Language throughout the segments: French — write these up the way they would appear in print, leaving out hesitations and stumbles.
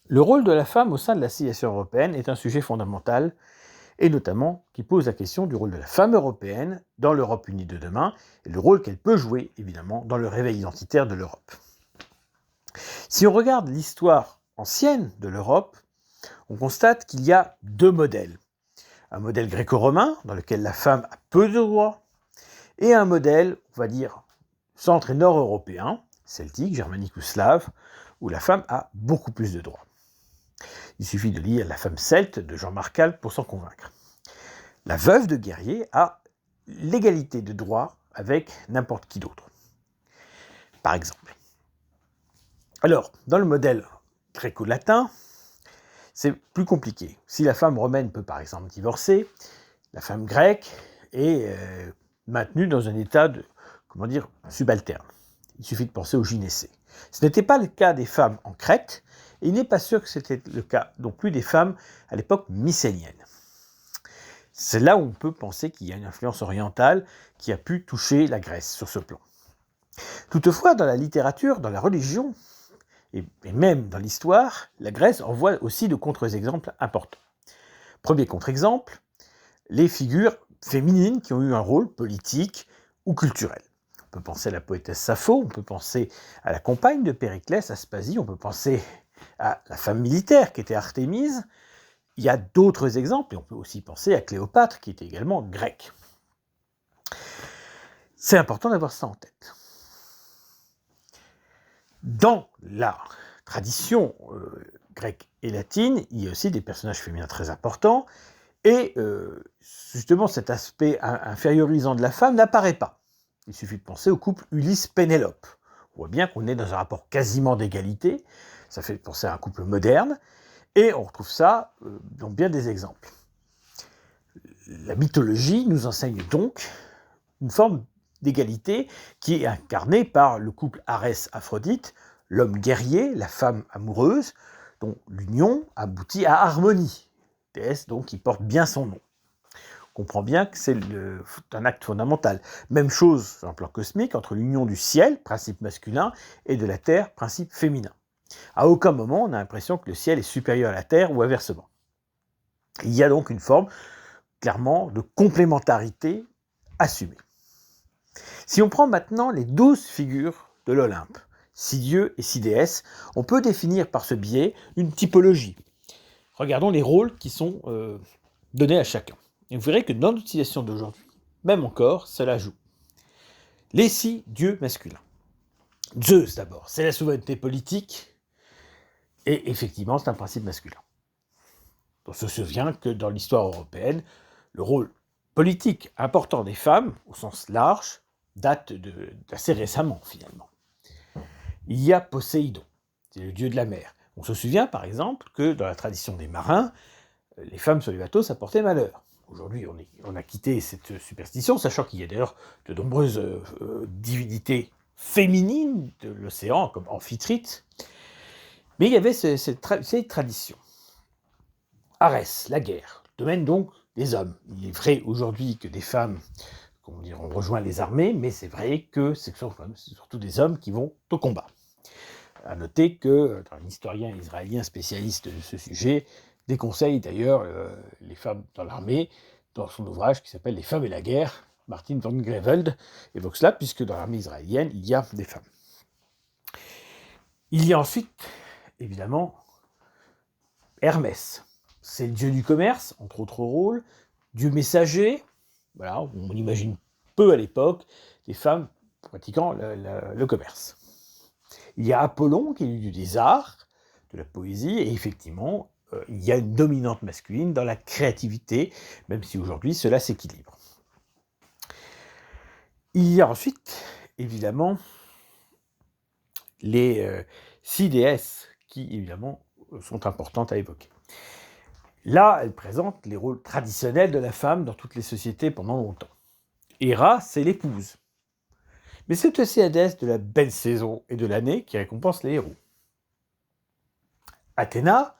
Le rôle de la femme au sein de la civilisation européenne est un sujet fondamental, et notamment qui pose la question du rôle de la femme européenne dans l'Europe unie de demain, et le rôle qu'elle peut jouer, évidemment, dans le réveil identitaire de l'Europe. Si on regarde l'histoire ancienne de l'Europe, on constate qu'il y a deux modèles. Un modèle gréco-romain, dans lequel la femme a peu de droits, et un modèle, on va dire, centre- et nord-européen, celtique, germanique ou slave, où la femme a beaucoup plus de droits. Il suffit de lire La femme celte de Jean Marcal pour s'en convaincre. La veuve de guerrier a l'égalité de droits avec n'importe qui d'autre, par exemple. Alors, dans le modèle gréco-latin, c'est plus compliqué. Si la femme romaine peut par exemple divorcer, la femme grecque est maintenue dans un état de, subalterne. Il suffit de penser au gynécée. Ce n'était pas le cas des femmes en Crète, et il n'est pas sûr que c'était le cas non plus des femmes à l'époque mycénienne. C'est là où on peut penser qu'il y a une influence orientale qui a pu toucher la Grèce sur ce plan. Toutefois, dans la littérature, dans la religion, et même dans l'histoire, la Grèce envoie aussi de contre-exemples importants. Premier contre-exemple, les figures féminines qui ont eu un rôle politique ou culturel. On peut penser à la poétesse Sappho, on peut penser à la compagne de Périclès, Aspasie, on peut penser à la femme militaire qui était Artémise. Il y a d'autres exemples, et on peut aussi penser à Cléopâtre, qui était également grecque. C'est important d'avoir ça en tête. Dans la tradition grecque et latine, il y a aussi des personnages féminins très importants, et justement cet aspect infériorisant de la femme n'apparaît pas. Il suffit de penser au couple Ulysse-Pénélope. On voit bien qu'on est dans un rapport quasiment d'égalité, ça fait penser à un couple moderne, et on retrouve ça dans bien des exemples. La mythologie nous enseigne donc une forme d'égalité qui est incarnée par le couple Arès-Aphrodite, l'homme guerrier, la femme amoureuse, dont l'union aboutit à Harmonie, déesse donc qui porte bien son nom. On comprend bien que c'est un acte fondamental. Même chose sur un plan cosmique entre l'union du ciel, principe masculin, et de la terre, principe féminin. À aucun moment on a l'impression que le ciel est supérieur à la terre ou inversement. Il y a donc une forme clairement de complémentarité assumée. Si on prend maintenant les 12 figures de l'Olympe, 6 dieux et 6 déesses, on peut définir par ce biais une typologie. Regardons les rôles qui sont donnés à chacun. Et vous verrez que dans l'utilisation d'aujourd'hui, même encore, cela joue. Les 6 dieux masculins. Zeus d'abord, c'est la souveraineté politique, et effectivement c'est un principe masculin. On se souvient que dans l'histoire européenne, le rôle politique important des femmes, au sens large, date d'assez récemment finalement. Il y a Poséidon, c'est le dieu de la mer. On se souvient par exemple que dans la tradition des marins, les femmes sur les bateaux, ça portait malheur. Aujourd'hui, on a quitté cette superstition, sachant qu'il y a d'ailleurs de nombreuses divinités féminines de l'océan, comme Amphitrite. Mais il y avait cette tradition. Arès, la guerre, domaine donc des hommes. Il est vrai aujourd'hui que des femmes ont rejoint les armées, mais c'est vrai que c'est surtout des hommes qui vont au combat. À noter que un historien israélien spécialiste de ce sujet déconseille d'ailleurs les femmes dans l'armée dans son ouvrage qui s'appelle « Les femmes et la guerre ». Martin von Greveld évoque cela, puisque dans l'armée israélienne, il y a des femmes. Il y a ensuite, évidemment, Hermès. C'est le dieu du commerce, entre autres rôles, dieu messager. Voilà, on imagine peu à l'époque des femmes pratiquant le commerce. Il y a Apollon, qui est le dieu des arts, de la poésie, et effectivement, il y a une dominante masculine dans la créativité, même si aujourd'hui cela s'équilibre. Il y a ensuite, évidemment, les 6 déesses qui, évidemment, sont importantes à évoquer. Là, elles présentent les rôles traditionnels de la femme dans toutes les sociétés pendant longtemps. Héra, c'est l'épouse. Mais c'est aussi la déesse de la belle saison et de l'année qui récompense les héros. Athéna,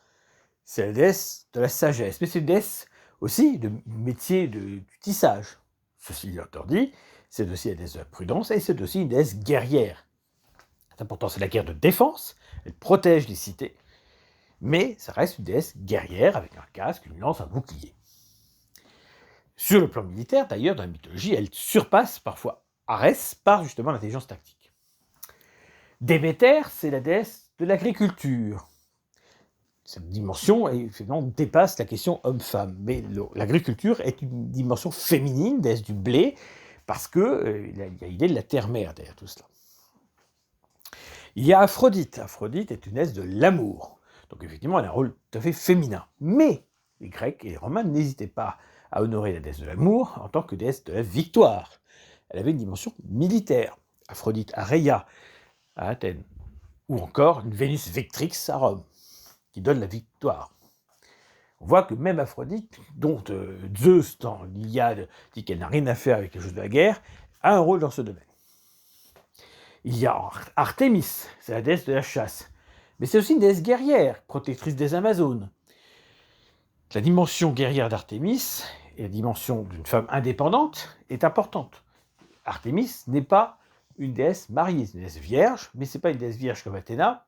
c'est la déesse de la sagesse, mais c'est une déesse aussi du métier du tissage. Ceci étant dit, c'est aussi la déesse de la prudence et c'est aussi une déesse guerrière. C'est important, c'est la guerre de défense, elle protège les cités. mais ça reste une déesse guerrière avec un casque, une lance, un bouclier. Sur le plan militaire, d'ailleurs, dans la mythologie, elle surpasse parfois Arès par justement l'intelligence tactique. Déméter, c'est la déesse de l'agriculture. Cette dimension effectivement dépasse la question homme-femme, mais l'agriculture est une dimension féminine, déesse du blé, parce qu'il y a l'idée de la terre-mère derrière tout cela. Il y a Aphrodite. Aphrodite est une déesse de l'amour. Donc effectivement, elle a un rôle tout à fait féminin. Mais les Grecs et les Romains n'hésitaient pas à honorer la déesse de l'amour en tant que déesse de la victoire. Elle avait une dimension militaire. Aphrodite à Rhéia, à Athènes. Ou encore une Vénus Vectrix à Rome, qui donne la victoire. On voit que même Aphrodite, dont Zeus dans l'Iliade dit qu'elle n'a rien à faire avec les choses de la guerre, a un rôle dans ce domaine. Il y a Artémis, c'est la déesse de la chasse. Mais c'est aussi une déesse guerrière, protectrice des Amazones. La dimension guerrière d'Artémis et la dimension d'une femme indépendante est importante. Artémis n'est pas une déesse mariée, c'est une déesse vierge, mais ce n'est pas une déesse vierge comme Athéna,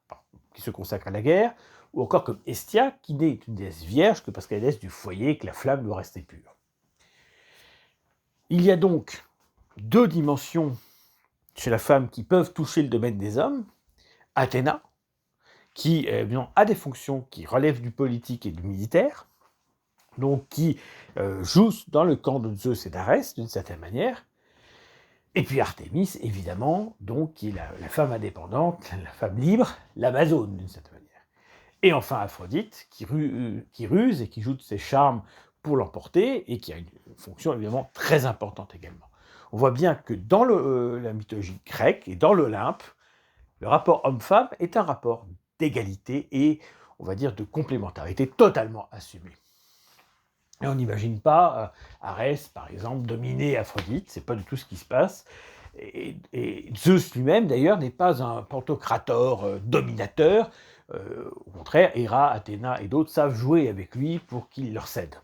qui se consacre à la guerre, ou encore comme Hestia, qui n'est une déesse vierge que parce qu'elle est déesse du foyer et que la flamme doit rester pure. Il y a donc deux dimensions chez la femme qui peuvent toucher le domaine des hommes. Athéna, qui a des fonctions qui relèvent du politique et du militaire, donc qui joue dans le camp de Zeus et d'Arès, d'une certaine manière. Et puis Artémis, évidemment, donc, qui est la femme indépendante, la femme libre, l'Amazone, d'une certaine manière. Et enfin Aphrodite, qui ruse et qui joue de ses charmes pour l'emporter, et qui a une fonction évidemment très importante également. On voit bien que dans la mythologie grecque et dans l'Olympe, le rapport homme-femme est un rapport d'égalité et, on va dire, de complémentarité totalement assumé. Et on n'imagine pas Arès, par exemple, dominer Aphrodite, c'est pas du tout ce qui se passe. Et Zeus lui-même, d'ailleurs, n'est pas un pantocrator dominateur. Au contraire, Héra, Athéna et d'autres savent jouer avec lui pour qu'il leur cède.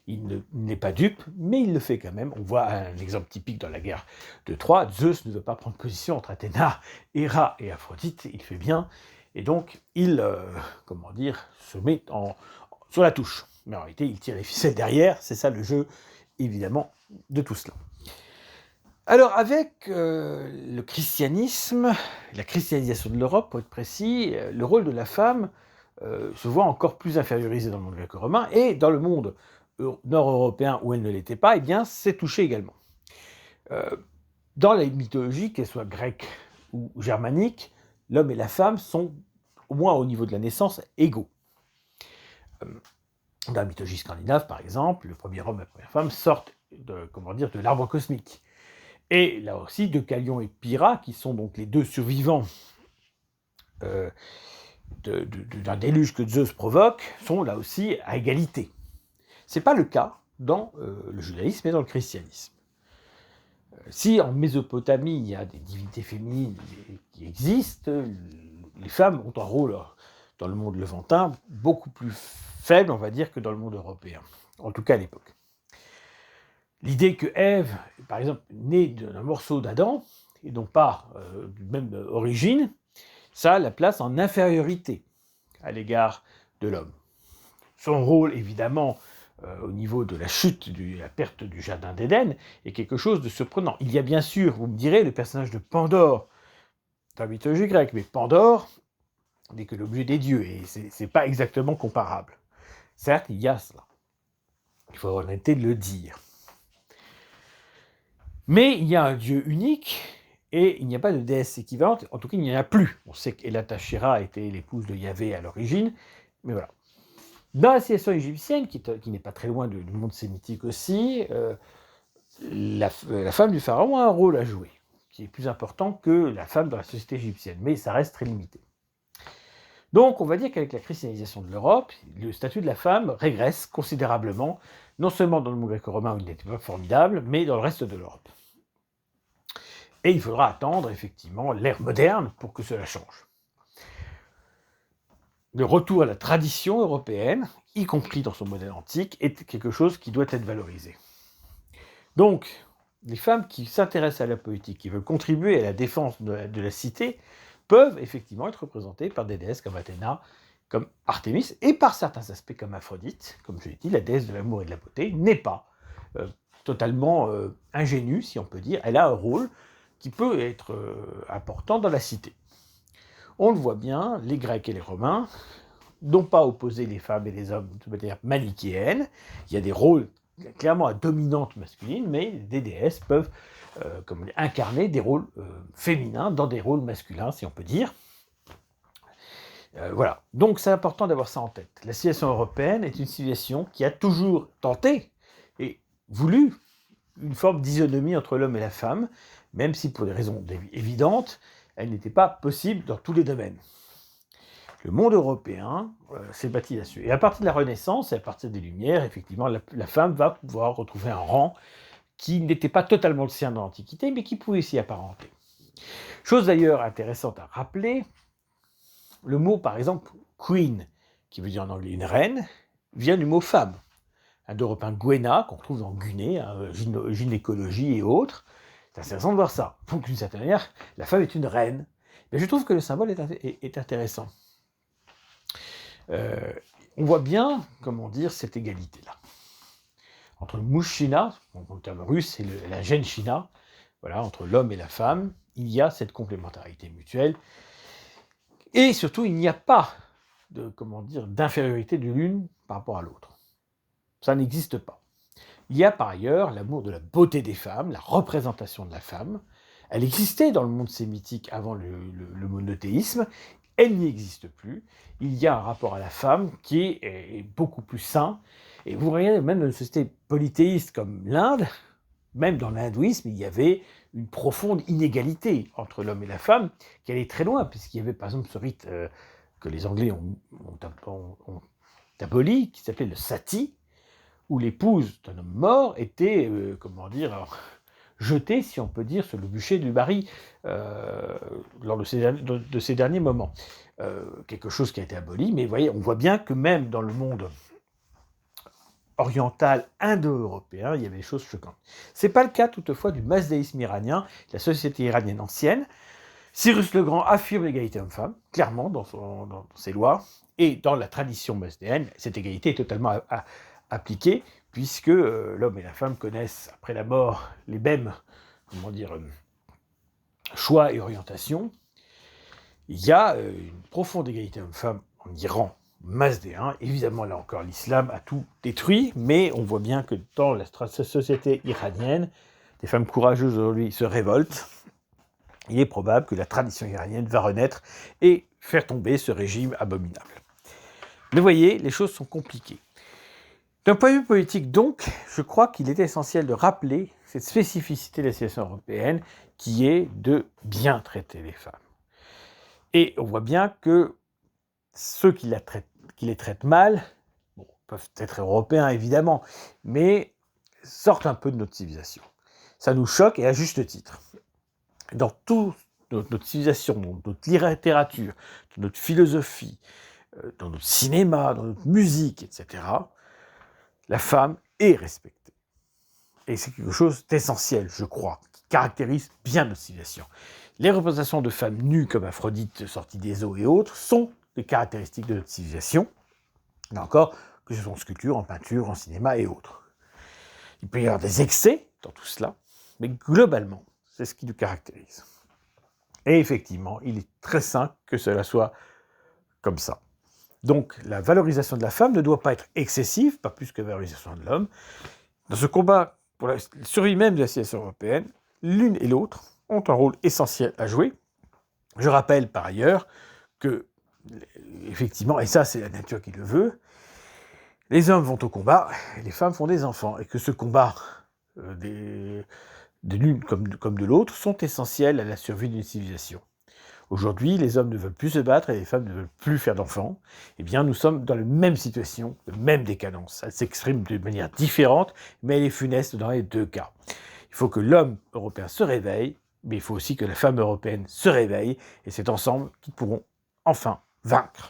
Il n'est pas dupe, mais il le fait quand même. On voit un exemple typique dans la guerre de Troie. Zeus ne veut pas prendre position entre Athéna, Héra et Aphrodite. Il fait bien. Et donc, il se met sur la touche. Mais en réalité, il tire les ficelles derrière. C'est ça le jeu, évidemment, de tout cela. Alors, avec le christianisme, la christianisation de l'Europe, pour être précis, le rôle de la femme se voit encore plus infériorisé dans le monde gréco-romain, et dans le monde nord-européen où elle ne l'était pas, eh bien, c'est touché également. Dans la mythologie, qu'elle soit grecque ou germanique, l'homme et la femme sont, au moins au niveau de la naissance, égaux. Dans la mythologie scandinave, par exemple, le premier homme et la première femme sortent de l'arbre cosmique. Et là aussi, Deucalion et Pyrrha, qui sont donc les deux survivants d'un déluge que Zeus provoque, sont là aussi à égalité. Ce n'est pas le cas dans le judaïsme et dans le christianisme. Si en Mésopotamie, il y a des divinités féminines qui existent, les femmes ont un rôle dans le monde levantin beaucoup plus faible, on va dire, que dans le monde européen, en tout cas à l'époque. L'idée que Ève, par exemple, née d'un morceau d'Adam, et donc pas de même origine, ça la place en infériorité à l'égard de l'homme. Son rôle, évidemment, au niveau de la chute, la perte du jardin d'Éden, est quelque chose de surprenant. Il y a bien sûr, vous me direz, le personnage de Pandore dans la mythologie grecque, mais Pandore n'est que l'objet des dieux, et c'est pas exactement comparable. Certes, il y a cela. Il faut avoir l'honnêteté de le dire. Mais il y a un dieu unique, et il n'y a pas de déesse équivalente, en tout cas il n'y en a plus. On sait qu'Elatachira était l'épouse de Yahvé à l'origine, mais voilà. Dans la civilisation égyptienne, qui n'est pas très loin du monde sémitique aussi, la femme du pharaon a un rôle à jouer, qui est plus important que la femme dans la société égyptienne, mais ça reste très limité. Donc on va dire qu'avec la christianisation de l'Europe, le statut de la femme régresse considérablement, non seulement dans le monde gréco-romain où il n'était pas formidable, mais dans le reste de l'Europe. Et il faudra attendre effectivement l'ère moderne pour que cela change. Le retour à la tradition européenne, y compris dans son modèle antique, est quelque chose qui doit être valorisé. Donc, les femmes qui s'intéressent à la politique, qui veulent contribuer à la défense de la cité, peuvent effectivement être représentées par des déesses comme Athéna comme Artémis, et par certains aspects comme Aphrodite, comme je l'ai dit, la déesse de l'amour et de la beauté, n'est pas totalement ingénue, si on peut dire. Elle a un rôle qui peut être important dans la cité. On le voit bien, les Grecs et les Romains n'ont pas opposé les femmes et les hommes de manière manichéenne. Il y a des rôles clairement à dominante masculine, mais des déesses peuvent incarner des rôles féminins dans des rôles masculins, si on peut dire. Voilà, donc c'est important d'avoir ça en tête. La civilisation européenne est une civilisation qui a toujours tenté et voulu une forme d'isonomie entre l'homme et la femme, même si pour des raisons évidentes, elle n'était pas possible dans tous les domaines. Le monde européen s'est bâti là-dessus. Et à partir de la Renaissance et à partir des Lumières, effectivement, la femme va pouvoir retrouver un rang qui n'était pas totalement le sien dans l'Antiquité, mais qui pouvait s'y apparenter. Chose d'ailleurs intéressante à rappeler, le mot, par exemple, queen, qui veut dire en anglais une reine, vient du mot femme. Indo-européen Gwena, qu'on retrouve dans Guné, gynécologie et autres. C'est intéressant de voir ça. Donc, d'une certaine manière, la femme est une reine. Mais je trouve que le symbole est intéressant. On voit bien, comment dire, cette égalité-là. Entre le mushina, le terme russe, c'est la genshina, voilà, entre l'homme et la femme, il y a cette complémentarité mutuelle. Et surtout, il n'y a pas d'infériorité de l'une par rapport à l'autre. Ça n'existe pas. Il y a par ailleurs l'amour de la beauté des femmes, la représentation de la femme. Elle existait dans le monde sémitique avant le monothéisme, elle n'y existe plus. Il y a un rapport à la femme qui est beaucoup plus sain. Et vous voyez, même dans une société polythéiste comme l'Inde, même dans l'hindouisme, il y avait une profonde inégalité entre l'homme et la femme, qui allait très loin, puisqu'il y avait par exemple ce rite que les Anglais ont aboli, qui s'appelait le sati, où l'épouse d'un homme mort était, jetée, si on peut dire, sur le bûcher du mari lors de ces derniers moments. Quelque chose qui a été aboli, mais vous voyez, on voit bien que même dans le monde oriental indo-européen, il y avait des choses choquantes. Ce n'est pas le cas toutefois du masdéisme iranien, la société iranienne ancienne. Cyrus le Grand affirme l'égalité homme-femme, clairement dans ses lois, et dans la tradition masdéenne, cette égalité est totalement appliquée, puisque l'homme et la femme connaissent, après la mort, les mêmes choix et orientations. Il y a une profonde égalité homme-femme en Iran masdéen. Évidemment, là encore, l'islam a tout détruit, mais on voit bien que dans la société iranienne, des femmes courageuses aujourd'hui se révoltent. Il est probable que la tradition iranienne va renaître et faire tomber ce régime abominable. Mais vous voyez, les choses sont compliquées. D'un point de vue politique, donc, je crois qu'il est essentiel de rappeler cette spécificité de la civilisation européenne qui est de bien traiter les femmes. Et on voit bien que ceux qui les traitent mal, peuvent être européens évidemment, mais sortent un peu de notre civilisation. Ça nous choque et à juste titre. Dans toute notre civilisation, dans notre littérature, dans notre philosophie, dans notre cinéma, dans notre musique, etc., la femme est respectée. Et c'est quelque chose d'essentiel, je crois, qui caractérise bien notre civilisation. Les représentations de femmes nues comme Aphrodite sortie des eaux et autres sont des caractéristiques de notre civilisation. Là encore, que ce soit en sculpture, en peinture, en cinéma et autres. Il peut y avoir des excès dans tout cela, mais globalement, c'est ce qui nous caractérise. Et effectivement, il est très sain que cela soit comme ça. Donc, la valorisation de la femme ne doit pas être excessive, pas plus que la valorisation de l'homme. Dans ce combat pour la survie même de la civilisation européenne, l'une et l'autre ont un rôle essentiel à jouer. Je rappelle par ailleurs que, effectivement, et ça c'est la nature qui le veut, les hommes vont au combat et les femmes font des enfants, et que ce combat de l'une comme de l'autre sont essentiels à la survie d'une civilisation. Aujourd'hui, les hommes ne veulent plus se battre et les femmes ne veulent plus faire d'enfants. Eh bien, nous sommes dans la même situation, la même décadence. Elle s'exprime de manière différente, mais elle est funeste dans les deux cas. Il faut que l'homme européen se réveille, mais il faut aussi que la femme européenne se réveille, et c'est ensemble qu'ils pourront enfin vaincre.